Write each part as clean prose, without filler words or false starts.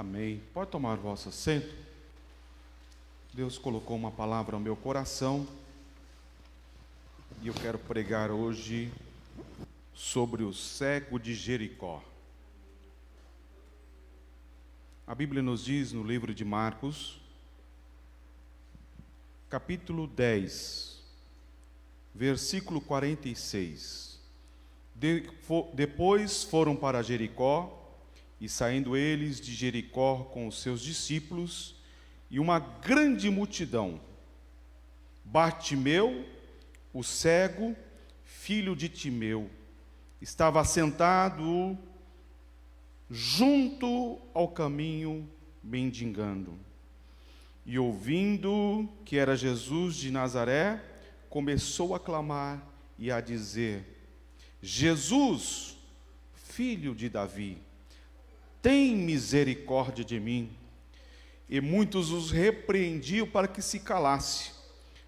Amém. Pode tomar o vosso assento. Deus colocou uma palavra ao meu coração e eu quero pregar hoje sobre o cego de Jericó. A Bíblia nos diz no livro de Marcos, capítulo 10, versículo 46. Depois foram para Jericó, e saindo eles de Jericó com os seus discípulos e uma grande multidão, Bartimeu, o cego, filho de Timeu, estava sentado junto ao caminho, mendigando. E ouvindo que era Jesus de Nazaré, começou a clamar e a dizer: Jesus, filho de Davi, tem misericórdia de mim. E muitos os repreendiam para que se calasse,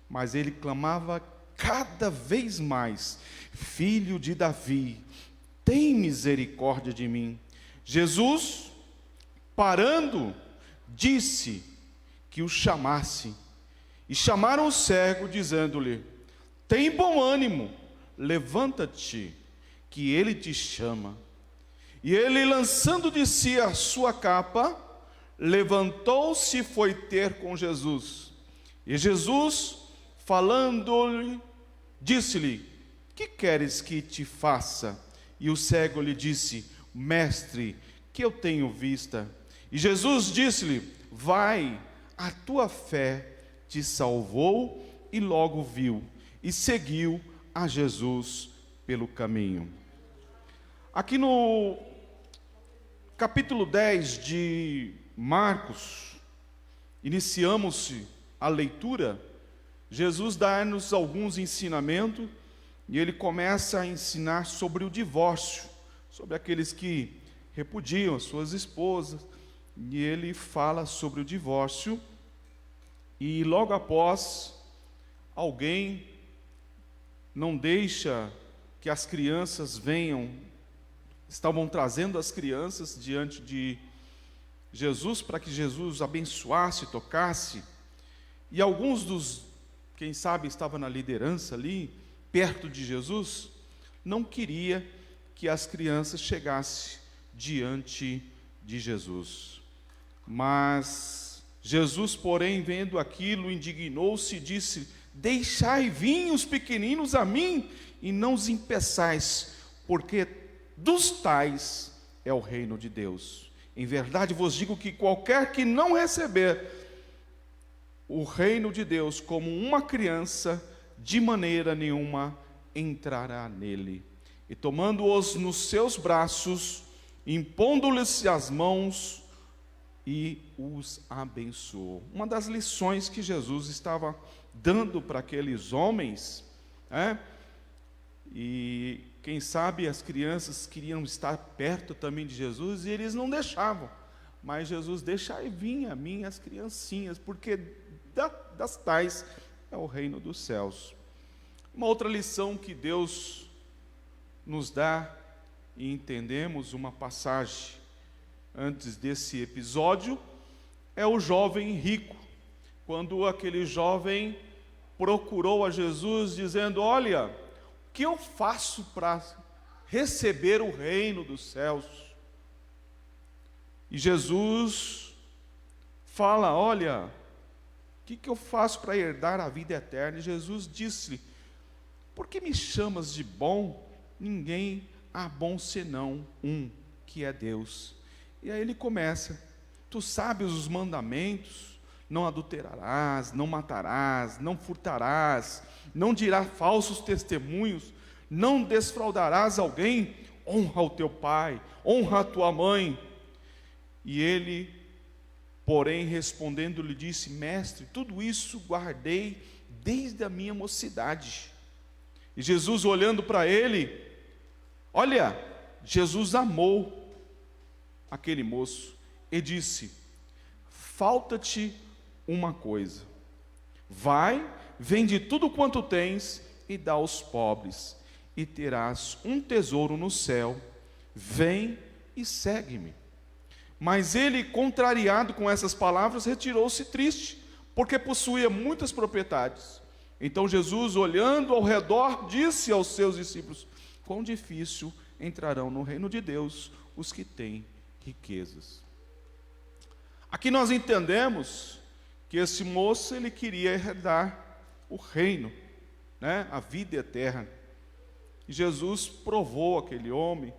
mas ele clamava cada vez mais: Filho de Davi, tem misericórdia de mim. Jesus, parando, disse que o chamasse. E chamaram o cego, dizendo-lhe: tem bom ânimo, levanta-te, que ele te chama. E ele, lançando de si a sua capa, levantou-se e foi ter com Jesus. E Jesus, falando-lhe, disse-lhe: que queres que te faça? E o cego lhe disse: Mestre, que eu tenho vista. E Jesus disse-lhe: vai, a tua fé te salvou. E logo viu e seguiu a Jesus pelo caminho. Aqui no capítulo 10 de Marcos, iniciamos a leitura. Jesus dá-nos alguns ensinamentos e ele começa a ensinar sobre o divórcio, sobre aqueles que repudiam as suas esposas, e ele fala sobre o divórcio. E logo após, alguém não deixa que as crianças venham, estavam trazendo as crianças diante de Jesus para que Jesus abençoasse, tocasse, e alguns dos, quem sabe, estavam na liderança ali, perto de Jesus, não queria que as crianças chegassem diante de Jesus. Mas Jesus, porém, vendo aquilo, indignou-se e disse: deixai vir os pequeninos a mim, e não os impeçais, porque dos tais é o reino de Deus. Em verdade vos digo que qualquer que não receber o reino de Deus como uma criança, de maneira nenhuma entrará nele. E tomando-os nos seus braços, impondo-lhes as mãos, e os abençoou. Uma das lições que Jesus estava dando para aqueles homens, e quem sabe as crianças queriam estar perto também de Jesus, e eles não deixavam. Mas Jesus: deixai vir a mim as criancinhas, porque das tais é o reino dos céus. Uma outra lição que Deus nos dá, e entendemos uma passagem antes desse episódio, é o jovem rico. Quando aquele jovem procurou a Jesus dizendo: olha, o que eu faço para receber o reino dos céus? E Jesus fala: olha, o que eu faço para herdar a vida eterna? E Jesus disse-lhe: por que me chamas de bom? Ninguém há bom senão um, que é Deus. E aí ele começa: tu sabes os mandamentos: não adulterarás, não matarás, não furtarás, não dirás falsos testemunhos, não desfraudarás alguém, honra o teu pai, honra a tua mãe. E ele, porém, respondendo, lhe disse: mestre, tudo isso guardei desde a minha mocidade. E Jesus, olhando para ele, olha, Jesus amou aquele moço e disse: falta-te uma coisa, vai, vende tudo quanto tens e dá aos pobres, e terás um tesouro no céu, vem e segue-me. Mas ele, contrariado com essas palavras, retirou-se triste, porque possuía muitas propriedades. Então Jesus, olhando ao redor, disse aos seus discípulos: quão difícil entrarão no reino de Deus os que têm riquezas. Aqui nós entendemos que esse moço, ele queria herdar o reino, né? A vida eterna. E Jesus provou aquele homem,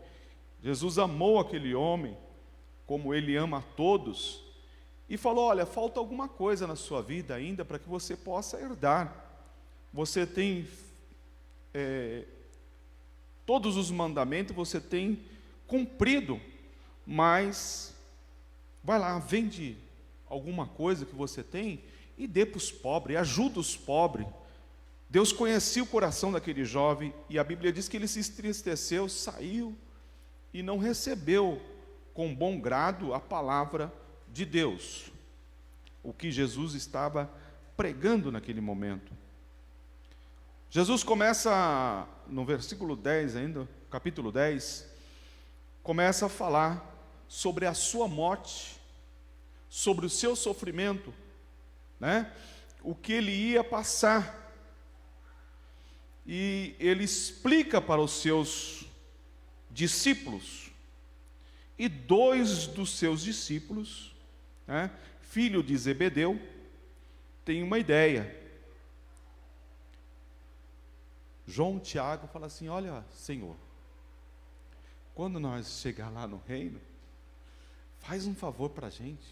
Jesus amou aquele homem, como ele ama a todos, e falou: olha, falta alguma coisa na sua vida ainda para que você possa herdar. Você tem todos os mandamentos, você tem cumprido, mas vai lá, vende alguma coisa que você tem e dê para os pobres, ajuda os pobres. Deus conhecia o coração daquele jovem, e a Bíblia diz que ele se entristeceu, saiu e não recebeu com bom grado a palavra de Deus, o que Jesus estava pregando naquele momento. Jesus começa, no versículo 10 ainda, capítulo 10, começa a falar sobre a sua morte, sobre o seu sofrimento, né? O que ele ia passar. E ele explica para os seus discípulos, e dois dos seus discípulos, né, filho de Zebedeu, tem uma ideia. João, Tiago fala assim: olha, Senhor, quando nós chegar lá no reino, faz um favor para a gente,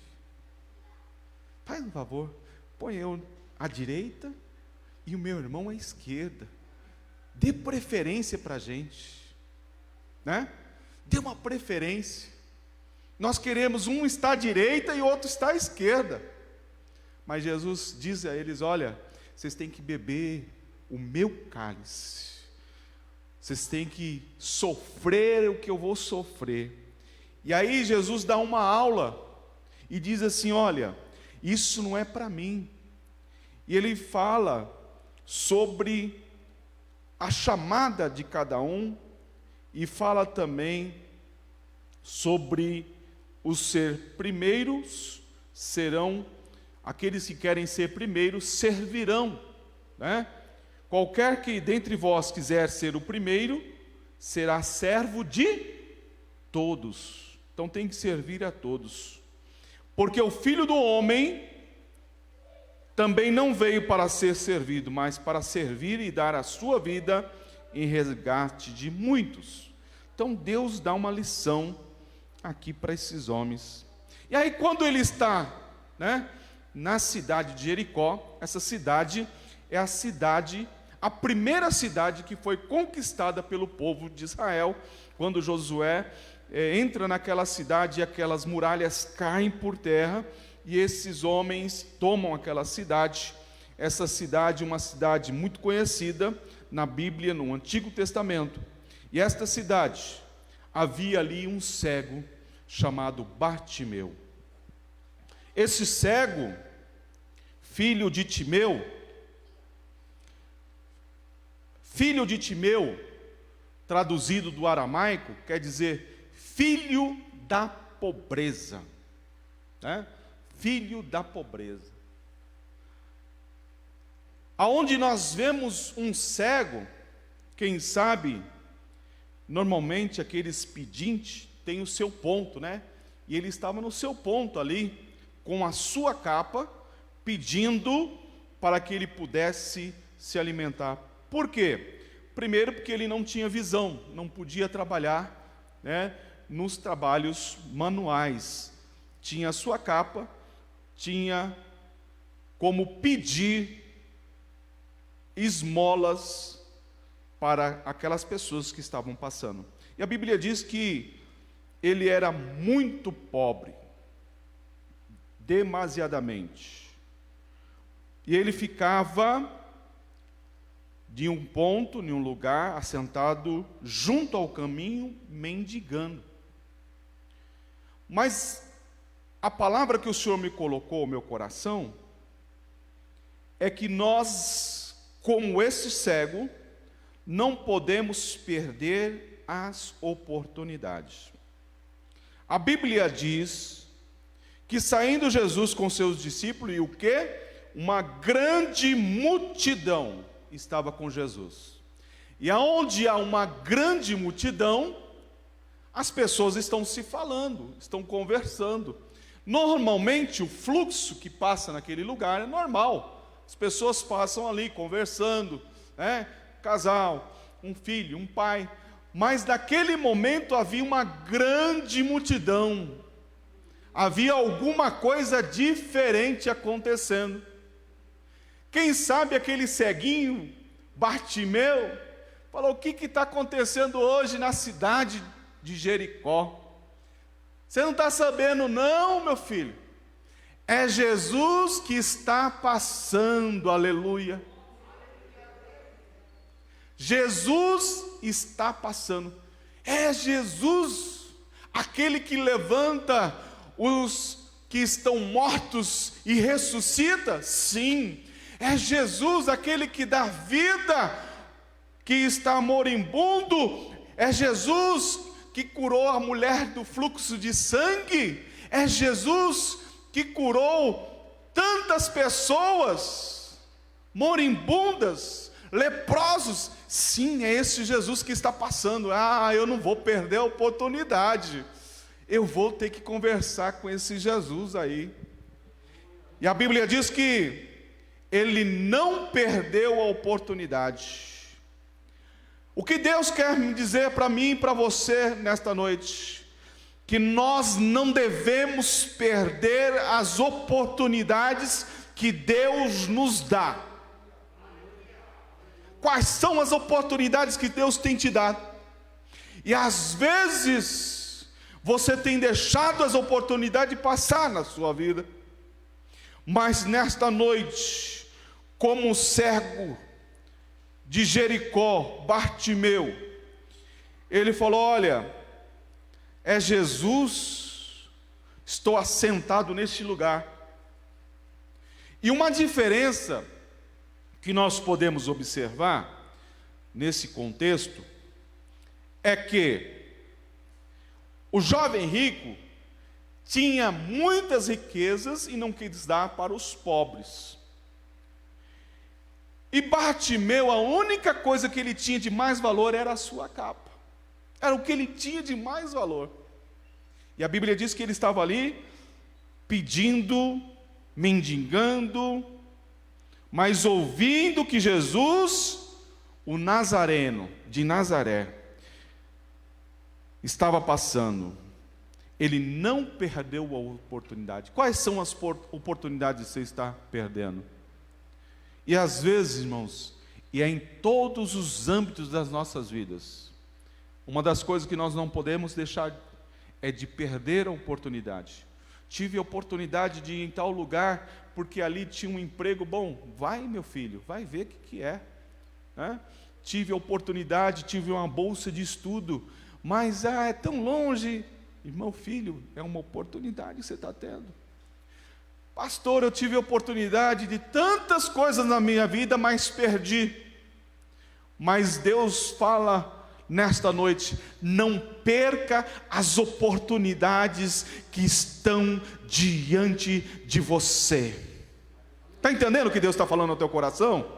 faz um favor, põe eu à direita e o meu irmão à esquerda, dê preferência para a gente, né? Dê uma preferência. Nós queremos um estar à direita e o outro estar à esquerda. Mas Jesus diz a eles: olha, vocês têm que beber o meu cálice, vocês têm que sofrer o que eu vou sofrer. E aí Jesus dá uma aula e diz assim: olha, isso não é para mim. E ele fala sobre a chamada de cada um, e fala também sobre os ser primeiros serão, aqueles que querem ser primeiros servirão, né? Qualquer que dentre vós quiser ser o primeiro, será servo de todos. Então tem que servir a todos. Porque o Filho do Homem também não veio para ser servido, mas para servir e dar a sua vida em resgate de muitos. Então Deus dá uma lição aqui para esses homens. E aí quando ele está, né, na cidade de Jericó, essa cidade é a primeira cidade que foi conquistada pelo povo de Israel, quando Josué entra naquela cidade e aquelas muralhas caem por terra, e esses homens tomam aquela cidade. Essa cidade, uma cidade muito conhecida na Bíblia, no Antigo Testamento. E esta cidade, havia ali um cego chamado Bartimeu. Esse cego, filho de Timeu, traduzido do aramaico, quer dizer filho da pobreza, né? Filho da pobreza. Aonde nós vemos um cego, quem sabe, normalmente aqueles pedintes têm o seu ponto, né? E ele estava no seu ponto ali, com a sua capa, pedindo para que ele pudesse se alimentar. Por quê? Primeiro porque ele não tinha visão, não podia trabalhar, né, nos trabalhos manuais. Tinha a sua capa, tinha como pedir esmolas para aquelas pessoas que estavam passando. E a Bíblia diz que ele era muito pobre, demasiadamente. E ele ficava de um ponto, em um lugar, assentado junto ao caminho, mendigando. Mas a palavra que o Senhor me colocou ao meu coração é que nós, como esse cego, não podemos perder as oportunidades. A Bíblia diz que saindo Jesus com seus discípulos, e o quê? Uma grande multidão estava com Jesus. E aonde há uma grande multidão, as pessoas estão se falando, estão conversando. Normalmente o fluxo que passa naquele lugar é normal. As pessoas passam ali conversando, né? Casal, um filho, um pai. Mas naquele momento havia uma grande multidão. Havia alguma coisa diferente acontecendo. Quem sabe aquele ceguinho, Bartimeu, falou: o que está acontecendo hoje na cidade de Jericó? Você não está sabendo não, meu filho? É Jesus que está passando, aleluia. Jesus está passando. É Jesus, aquele que levanta os que estão mortos e ressuscita? Sim. É Jesus, aquele que dá vida, que está moribundo. É Jesus que curou a mulher do fluxo de sangue. É Jesus que curou tantas pessoas moribundas, leprosos. Sim, é esse Jesus que está passando. Eu não vou perder a oportunidade. Eu vou ter que conversar com esse Jesus aí. E a Bíblia diz que ele não perdeu a oportunidade. O que Deus quer me dizer para mim e para você nesta noite? Que nós não devemos perder as oportunidades que Deus nos dá. Quais são as oportunidades que Deus tem te dado? E às vezes você tem deixado as oportunidades passar na sua vida. Mas nesta noite, como o cego de Jericó, Bartimeu, ele falou: olha, é Jesus, estou assentado neste lugar. E uma diferença que nós podemos observar nesse contexto é que o jovem rico tinha muitas riquezas e não quis dar para os pobres. E Bartimeu, a única coisa que ele tinha de mais valor era a sua capa. Era o que ele tinha de mais valor. E a Bíblia diz que ele estava ali pedindo, mendigando, mas ouvindo que Jesus, o Nazareno, de Nazaré, estava passando. Ele não perdeu a oportunidade. Quais são as oportunidades que você está perdendo? E às vezes, irmãos, e é em todos os âmbitos das nossas vidas, uma das coisas que nós não podemos deixar é de perder a oportunidade. Tive a oportunidade de ir em tal lugar, porque ali tinha um emprego bom. Vai, meu filho, vai ver o que é, né? Tive a oportunidade, tive uma bolsa de estudo, mas é tão longe. Irmão, filho, é uma oportunidade que você está tendo. Pastor, eu tive a oportunidade de tantas coisas na minha vida, mas perdi. Mas Deus fala nesta noite: não perca as oportunidades que estão diante de você. Está entendendo o que Deus está falando no teu coração?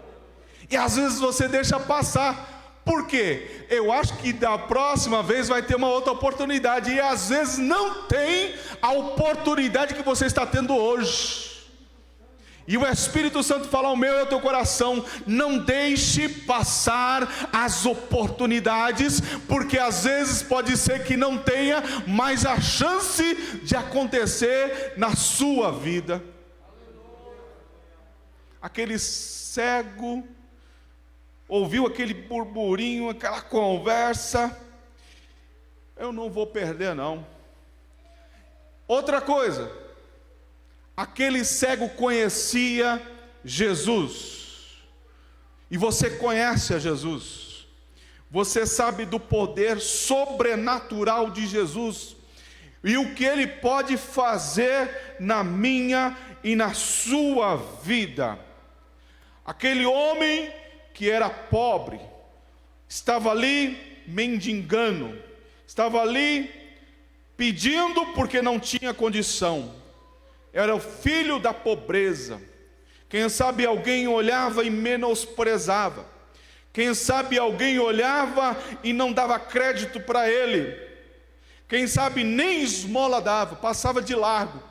E às vezes você deixa passar. Por quê? Eu acho que da próxima vez vai ter uma outra oportunidade. E às vezes não tem a oportunidade que você está tendo hoje. E o Espírito Santo fala ao meu e ao teu coração: não deixe passar as oportunidades, porque às vezes pode ser que não tenha mais a chance de acontecer na sua vida. Aquele cego ouviu aquele burburinho, aquela conversa: eu não vou perder não. Outra coisa, aquele cego conhecia Jesus, e você conhece a Jesus, você sabe do poder sobrenatural de Jesus, e o que Ele pode fazer na minha e na sua vida. Aquele homem que era pobre, estava ali mendigando, estava ali pedindo porque não tinha condição, era o filho da pobreza. Quem sabe alguém olhava e menosprezava, quem sabe alguém olhava e não dava crédito para ele, quem sabe nem esmola dava, passava de largo.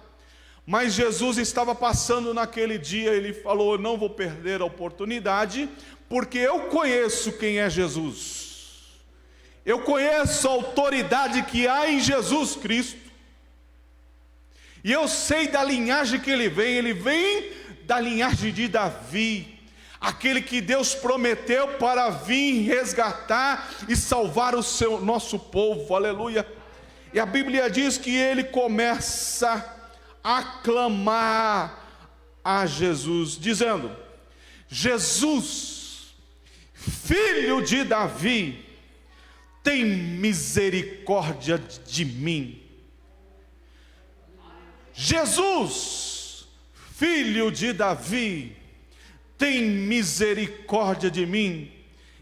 Mas Jesus estava passando naquele dia, ele falou: eu não vou perder a oportunidade, porque eu conheço quem é Jesus, eu conheço a autoridade que há em Jesus Cristo, e eu sei da linhagem que ele vem da linhagem de Davi, aquele que Deus prometeu para vir resgatar e salvar o nosso povo, aleluia. E a Bíblia diz que ele começa a clamar a Jesus, dizendo: Jesus, filho de Davi, tem misericórdia de mim. Jesus, filho de Davi, tem misericórdia de mim.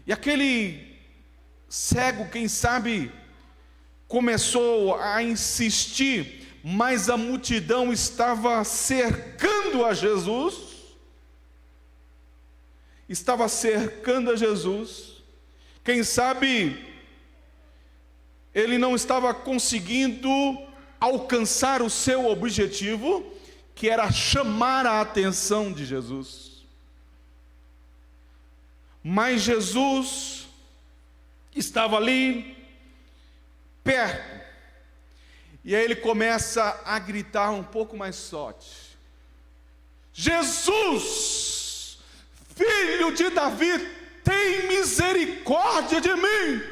E aquele cego, quem sabe, começou a insistir, mas a multidão estava cercando a Jesus, quem sabe ele não estava conseguindo alcançar o seu objetivo, que era chamar a atenção de Jesus. Mas Jesus estava ali, perto, e aí ele começa a gritar um pouco mais forte: Jesus, filho de Davi, tem misericórdia de mim.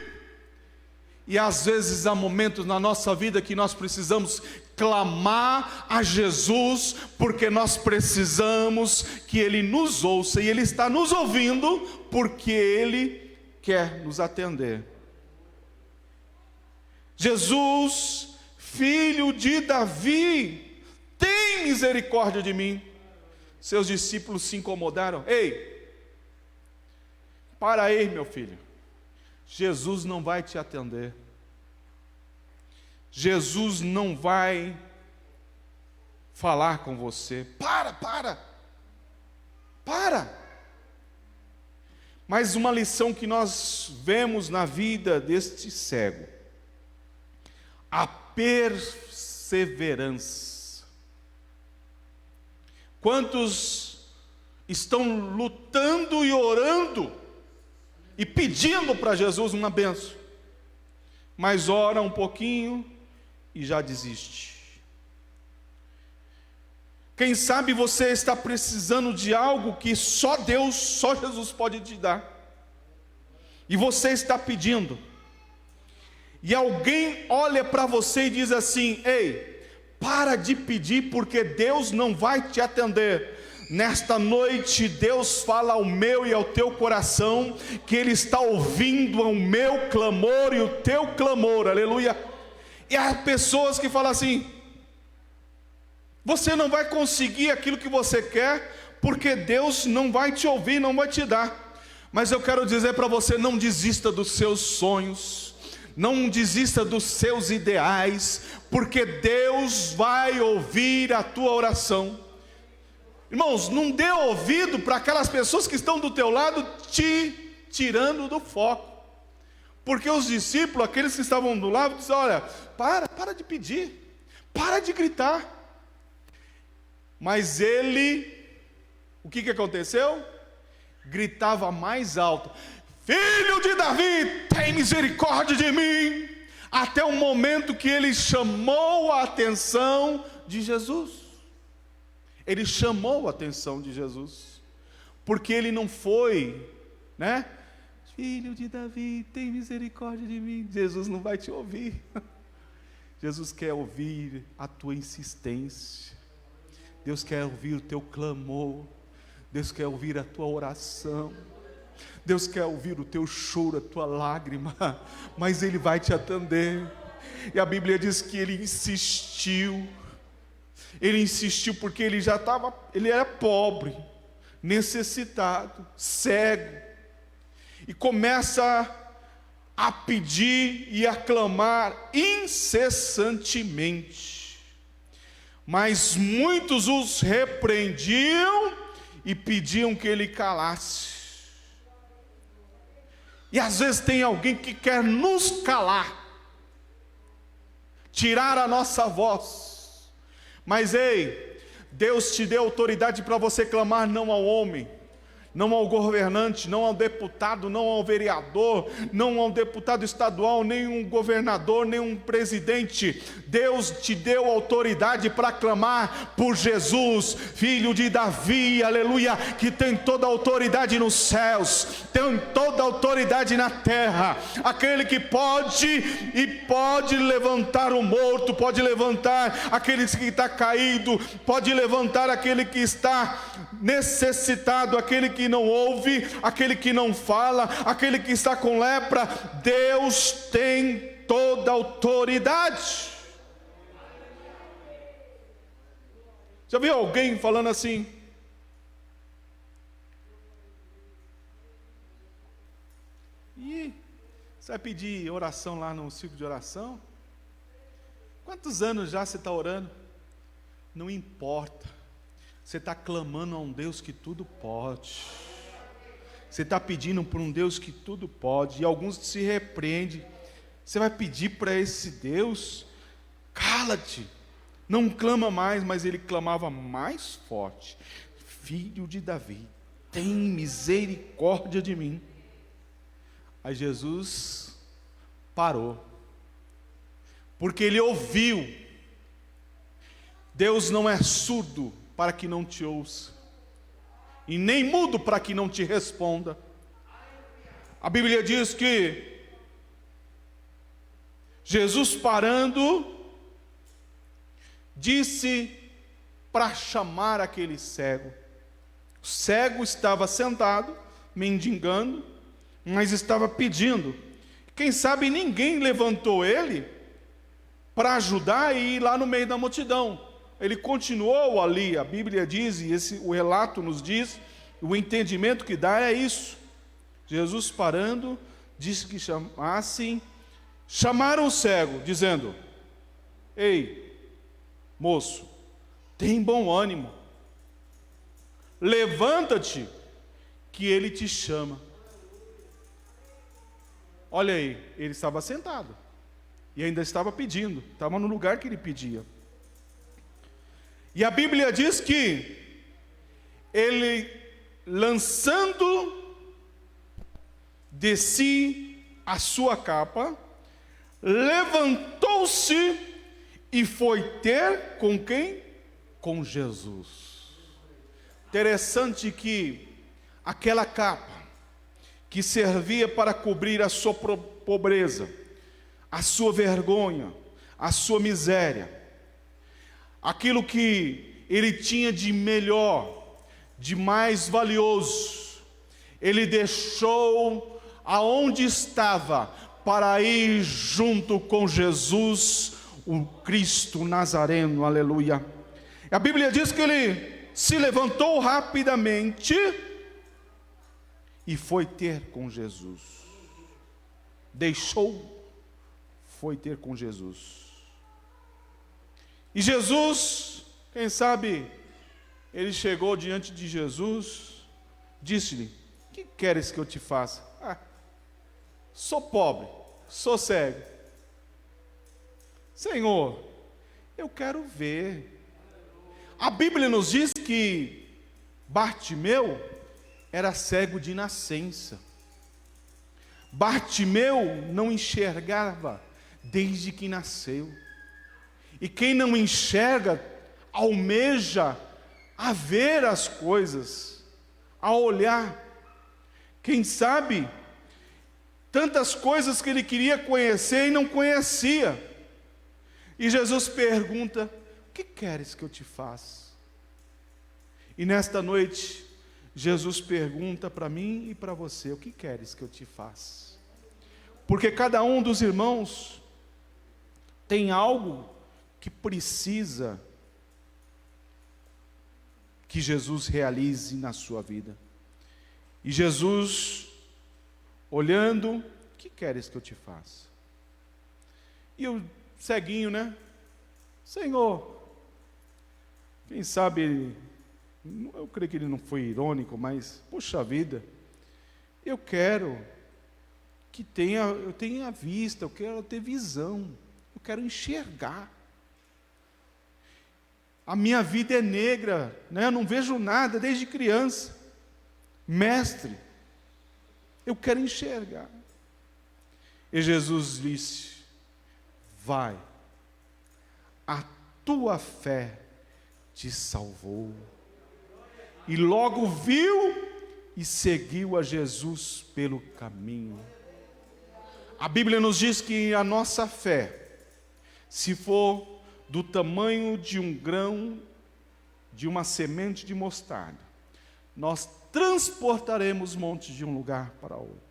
E às vezes há momentos na nossa vida que nós precisamos clamar a Jesus, porque nós precisamos que Ele nos ouça, e Ele está nos ouvindo, porque Ele quer nos atender. Jesus, filho de Davi, tem misericórdia de mim. Seus discípulos se incomodaram: ei, para aí, meu filho, Jesus não vai te atender, Jesus não vai falar com você. Para. Mas uma lição que nós vemos na vida deste cego: a perseverança. Quantos estão lutando e orando e pedindo para Jesus uma bênção, mas ora um pouquinho e já desiste? Quem sabe você está precisando de algo que só Deus, só Jesus pode te dar, e você está pedindo, e alguém olha para você e diz assim: ei, para de pedir, porque Deus não vai te atender. Nesta noite Deus fala ao meu e ao teu coração, que Ele está ouvindo o meu clamor e o teu clamor, aleluia. E há pessoas que falam assim: você não vai conseguir aquilo que você quer, porque Deus não vai te ouvir, não vai te dar. Mas eu quero dizer para você: não desista dos seus sonhos, não desista dos seus ideais, porque Deus vai ouvir a tua oração. Irmãos, não dê ouvido para aquelas pessoas que estão do teu lado te tirando do foco, porque os discípulos, aqueles que estavam do lado, disseram: olha, para de pedir, para de gritar. Mas ele, o que aconteceu? Gritava mais alto: filho de Davi, tem misericórdia de mim. Até o momento que ele chamou a atenção de Jesus. Ele chamou a atenção de Jesus, porque ele não foi, filho de Davi, tem misericórdia de mim. Jesus não vai te ouvir. Jesus quer ouvir a tua insistência, Deus quer ouvir o teu clamor, Deus quer ouvir a tua oração, Deus quer ouvir o teu choro, a tua lágrima, mas Ele vai te atender. E a Bíblia diz que ele insistiu porque ele era pobre, necessitado, cego, e começa a pedir e a clamar incessantemente. Mas muitos os repreendiam e pediam que ele calasse. E às vezes tem alguém que quer nos calar, tirar a nossa voz. Mas ei, Deus te deu autoridade para você clamar não ao homem, não ao governante, não ao deputado, não ao vereador, não ao deputado estadual, nem um governador, nem um presidente. Deus te deu autoridade para clamar por Jesus, filho de Davi, aleluia, que tem toda a autoridade nos céus, tem toda a autoridade na terra, aquele que pode levantar o morto, pode levantar aquele que está caído, pode levantar aquele que está necessitado, aquele que não ouve, aquele que não fala, aquele que está com lepra. Deus tem toda a autoridade. Já viu alguém falando assim? Ih, você vai pedir oração lá no círculo de oração? Quantos anos já você está orando? Não importa. Você está clamando a um Deus que tudo pode. Você está pedindo para um Deus que tudo pode. E alguns se repreendem. Você vai pedir para esse Deus? Cala-te. Não clama mais, mas ele clamava mais forte. Filho de Davi, tem misericórdia de mim. Aí Jesus parou. Porque ele ouviu. Deus não é surdo para que não te ouça, e nem mudo para que não te responda. A Bíblia diz que Jesus parando, disse para chamar aquele cego. O cego estava sentado, mendigando, mas estava pedindo. Quem sabe ninguém levantou ele para ajudar e ir lá no meio da multidão. Ele continuou ali, a Bíblia diz, e o relato nos diz, o entendimento que dá é isso. Jesus parando, disse que chamassem, chamaram o cego, dizendo: ei, moço, tem bom ânimo, levanta-te, que ele te chama. Olha aí, ele estava sentado, e ainda estava pedindo, estava no lugar que ele pedia. E a Bíblia diz que ele, lançando de si a sua capa, levantou-se e foi ter com quem? Com Jesus. Interessante que aquela capa que servia para cobrir a sua pobreza, a sua vergonha, a sua miséria, aquilo que ele tinha de melhor, de mais valioso, ele deixou aonde estava para ir junto com Jesus, o Cristo Nazareno, aleluia. A Bíblia diz que ele se levantou rapidamente e foi ter com Jesus. Foi ter com Jesus. E Jesus, quem sabe, ele chegou diante de Jesus, disse-lhe: o que queres que eu te faça? Sou pobre, sou cego. Senhor, eu quero ver. A Bíblia nos diz que Bartimeu era cego de nascença. Bartimeu não enxergava desde que nasceu. E quem não enxerga, almeja a ver as coisas, a olhar. Quem sabe, tantas coisas que ele queria conhecer e não conhecia. E Jesus pergunta: o que queres que eu te faça? E nesta noite, Jesus pergunta para mim e para você: o que queres que eu te faça? Porque cada um dos irmãos tem algo que precisa que Jesus realize na sua vida. E Jesus, olhando, que queres que eu te faça? E o ceguinho, né? Senhor, quem sabe, eu creio que ele não foi irônico, mas, puxa vida, eu quero que eu tenha vista, eu quero ter visão, eu quero enxergar. A minha vida é negra, né? Eu não vejo nada desde criança. Mestre, eu quero enxergar. E Jesus disse: vai, a tua fé te salvou. E logo viu e seguiu a Jesus pelo caminho. A Bíblia nos diz que a nossa fé, se for do tamanho de um grão, de uma semente de mostarda, nós transportaremos montes de um lugar para outro.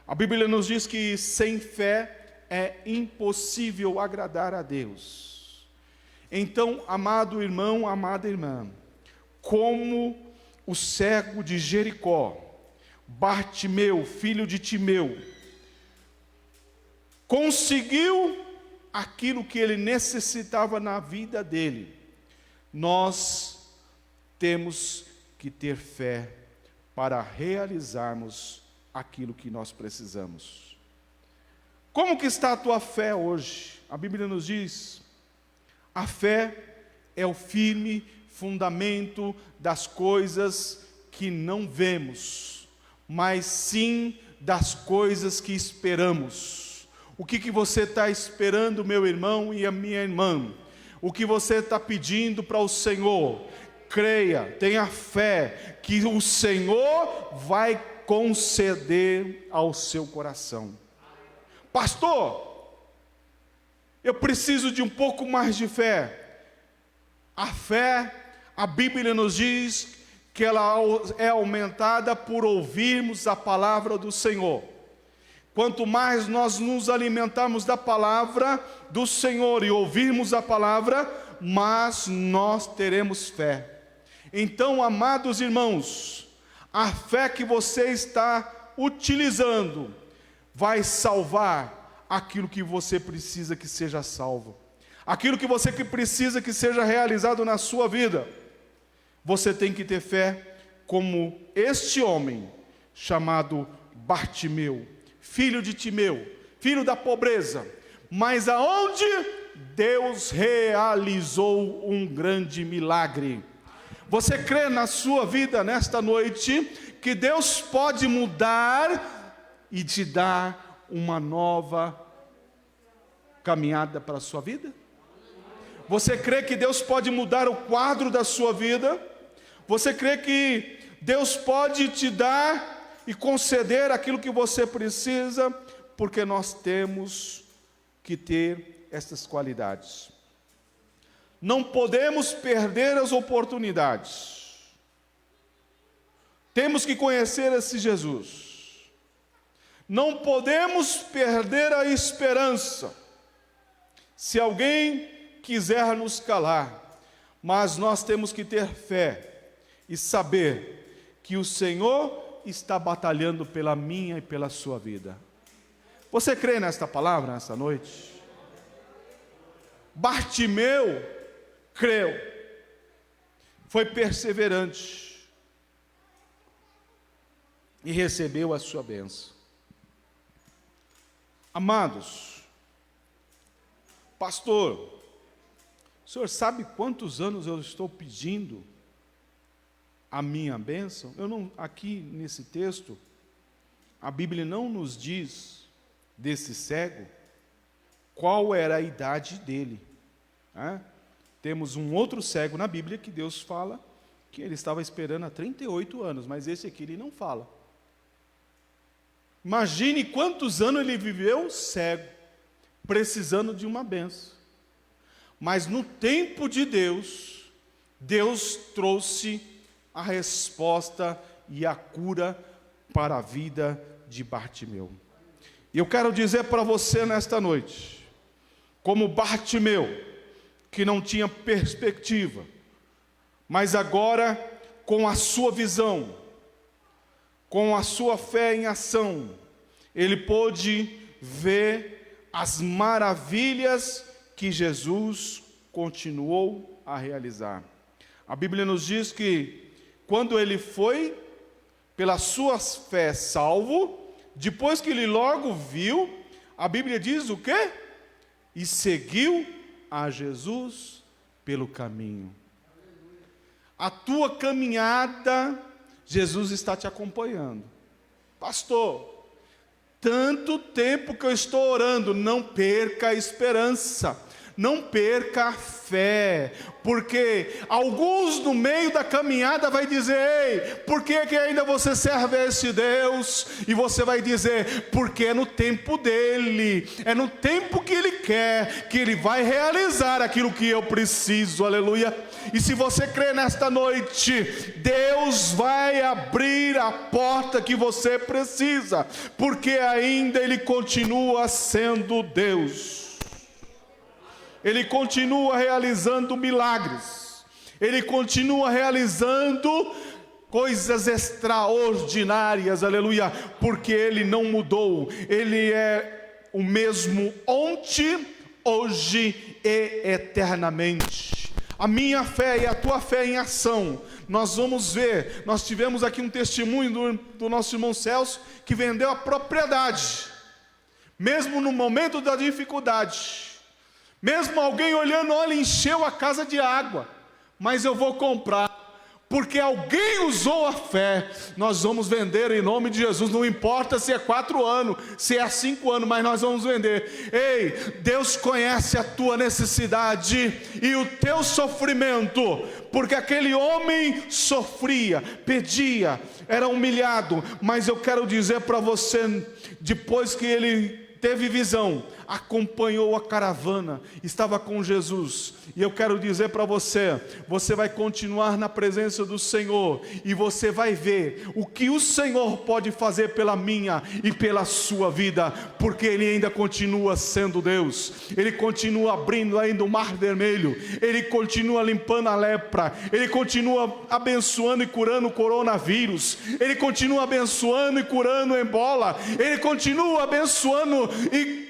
A Bíblia nos diz que sem fé é impossível agradar a Deus. Então, amado irmão, amada irmã, como o cego de Jericó, Bartimeu, filho de Timeu, conseguiu aquilo que ele necessitava na vida dele, nós temos que ter fé para realizarmos aquilo que nós precisamos. Como que está a tua fé hoje? A Bíblia nos diz: a fé é o firme fundamento das coisas que não vemos, mas sim das coisas que esperamos. O que você está esperando, meu irmão e a minha irmã? O que você está pedindo para o Senhor? Creia, tenha fé, que o Senhor vai conceder ao seu coração. Pastor, eu preciso de um pouco mais de fé. A fé, a Bíblia nos diz que ela é aumentada por ouvirmos a palavra do Senhor. Quanto mais nós nos alimentarmos da palavra do Senhor e ouvirmos a palavra, mais nós teremos fé. Então, amados irmãos, a fé que você está utilizando vai salvar aquilo que você precisa que seja salvo. Aquilo que você precisa que seja realizado na sua vida. Você tem que ter fé como este homem chamado Bartimeu, filho de Timeu, filho da pobreza, mas aonde Deus realizou um grande milagre. Você crê na sua vida nesta noite que Deus pode mudar e te dar uma nova caminhada para a sua vida? Você crê que Deus pode mudar o quadro da sua vida? Você crê que Deus pode te dar e conceder aquilo que você precisa? Porque nós temos que ter essas qualidades. Não podemos perder as oportunidades. Temos que conhecer esse Jesus. Não podemos perder a esperança. Se alguém quiser nos calar, mas nós temos que ter fé e saber que o Senhor está batalhando pela minha e pela sua vida. Você crê nesta palavra, nesta noite? Bartimeu creu, foi perseverante e recebeu a sua bênção. Amados, pastor, o senhor sabe quantos anos eu estou pedindo a minha bênção? Aqui nesse texto, a Bíblia não nos diz desse cego qual era a idade dele. Temos um outro cego na Bíblia que Deus fala que ele estava esperando há 38 anos, mas esse aqui ele não fala. Imagine quantos anos ele viveu cego, precisando de uma bênção. Mas no tempo de Deus, Deus trouxe a resposta e a cura para a vida de Bartimeu. E eu quero dizer para você nesta noite, como Bartimeu, que não tinha perspectiva, mas agora, com a sua visão, com a sua fé em ação, ele pôde ver as maravilhas que Jesus continuou a realizar. A Bíblia nos diz que quando ele foi, pela sua fé, salvo, depois que ele logo viu, a Bíblia diz o quê? E seguiu a Jesus pelo caminho. A tua caminhada, Jesus está te acompanhando. Pastor, tanto tempo que eu estou orando, não perca a esperança. Não perca a fé, porque alguns no meio da caminhada vai dizer: ei, por que ainda você serve a esse Deus? E você vai dizer: porque é no tempo dele, é no tempo que ele quer, que ele vai realizar aquilo que eu preciso, aleluia. E se você crê nesta noite, Deus vai abrir a porta que você precisa, porque ainda ele continua sendo Deus. Ele continua realizando milagres, ele continua realizando coisas extraordinárias, aleluia, porque ele não mudou, ele é o mesmo ontem, hoje e eternamente. A minha fé e a tua fé em ação, nós vamos ver, nós tivemos aqui um testemunho do nosso irmão Celso, que vendeu a propriedade, mesmo no momento da dificuldade. Mesmo alguém olhando, olha, encheu a casa de água, mas eu vou comprar, porque alguém usou a fé. Nós vamos vender em nome de Jesus, não importa se é 4 anos, se é 5 anos, mas nós vamos vender. Ei, Deus conhece a tua necessidade e o teu sofrimento, porque aquele homem sofria, pedia, era humilhado, mas eu quero dizer para você, depois que ele teve visão, acompanhou a caravana, estava com Jesus, e eu quero dizer para você, você vai continuar na presença do Senhor, e você vai ver o que o Senhor pode fazer pela minha e pela sua vida, porque Ele ainda continua sendo Deus, Ele continua abrindo ainda o mar vermelho, Ele continua limpando a lepra, Ele continua abençoando e curando o coronavírus, Ele continua abençoando e curando o ebola, Ele continua abençoando e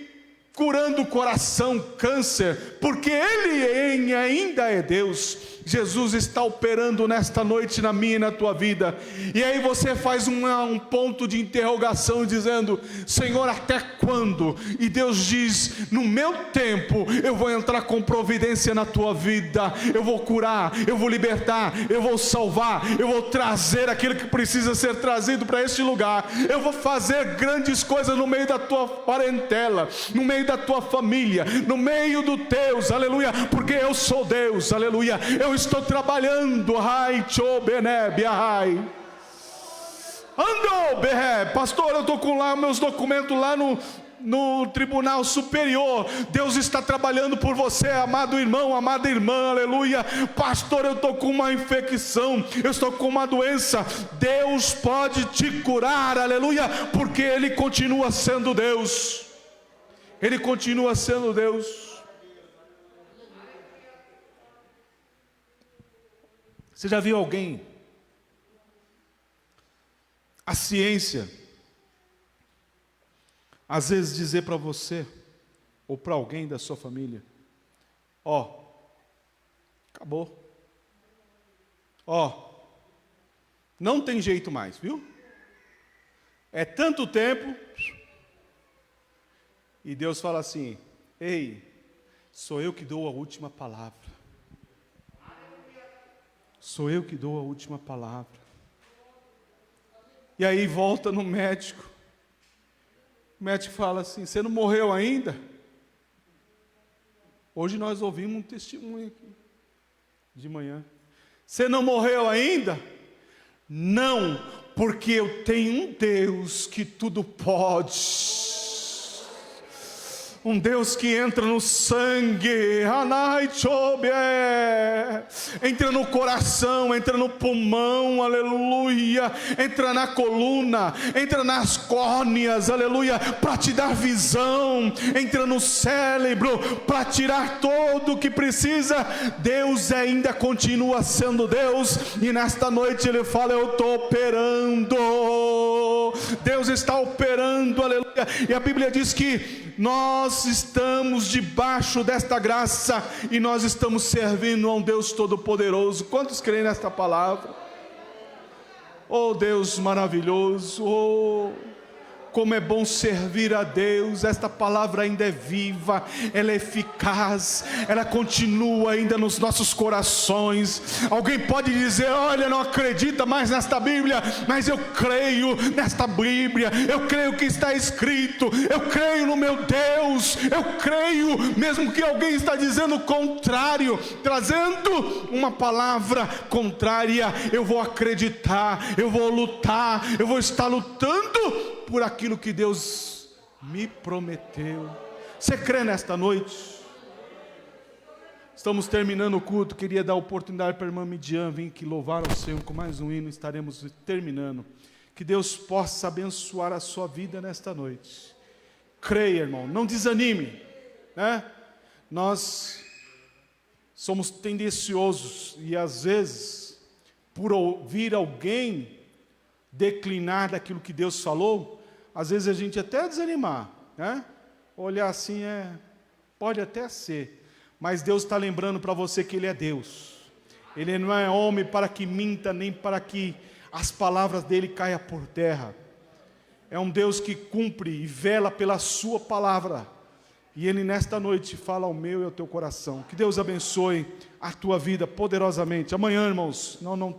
curando o coração, câncer, porque Ele ainda é Deus. Jesus está operando nesta noite na minha e na tua vida, e aí você faz um ponto de interrogação dizendo: Senhor, até quando? E Deus diz: no meu tempo eu vou entrar com providência na tua vida, eu vou curar, eu vou libertar, eu vou salvar, eu vou trazer aquilo que precisa ser trazido para este lugar, eu vou fazer grandes coisas no meio da tua parentela, no meio da tua família, no meio do teus, aleluia, porque eu sou Deus, aleluia, eu estou trabalhando, pastor, eu estou com lá meus documentos lá no Tribunal Superior. Deus está trabalhando por você, amado irmão, amada irmã, aleluia. Pastor, eu estou com uma infecção, eu estou com uma doença. Deus pode te curar, aleluia, porque Ele continua sendo Deus. Ele continua sendo Deus. Você já viu alguém, a ciência, às vezes dizer para você, ou para alguém da sua família: ó, acabou, ó, não tem jeito mais, viu? É tanto tempo, e Deus fala assim: ei, sou eu que dou a última palavra. Sou eu que dou a última palavra. E aí volta no médico. O médico fala assim: você não morreu ainda? Hoje nós ouvimos um testemunho aqui, de manhã. Você não morreu ainda? Não, porque eu tenho um Deus que tudo pode. Um Deus que entra no sangue, entra no coração, entra no pulmão, aleluia, entra na coluna, entra nas córneas, aleluia, para te dar visão, entra no cérebro, para tirar tudo o que precisa. Deus ainda continua sendo Deus, e nesta noite Ele fala: eu estou operando, Deus está operando, aleluia. E a Bíblia diz que nós estamos debaixo desta graça e nós estamos servindo a um Deus Todo-Poderoso. Quantos creem nesta palavra? Oh Deus maravilhoso, oh, como é bom servir a Deus. Esta palavra ainda é viva, ela é eficaz, ela continua ainda nos nossos corações. Alguém pode dizer: olha, não acredita mais nesta Bíblia, mas eu creio nesta Bíblia, eu creio que está escrito, eu creio no meu Deus, eu creio, mesmo que alguém está dizendo o contrário, trazendo uma palavra contrária, eu vou acreditar, eu vou lutar, eu vou estar lutando por aquilo que Deus me prometeu. Você crê nesta noite? Estamos terminando o culto. Queria dar a oportunidade para a irmã Midian vir aqui louvar ao Senhor com mais um hino. Estaremos terminando. Que Deus possa abençoar a sua vida nesta noite. Creia, irmão, não desanime, né? Nós somos tendenciosos e às vezes, por ouvir alguém declinar daquilo que Deus falou, às vezes a gente até desanimar, né? Olhar assim, pode até ser, mas Deus está lembrando para você que Ele é Deus. Ele não é homem para que minta, nem para que as palavras dele caiam por terra. É um Deus que cumpre e vela pela sua palavra. E Ele nesta noite fala ao meu e ao teu coração. Que Deus abençoe a tua vida poderosamente. Amanhã, irmãos, não temos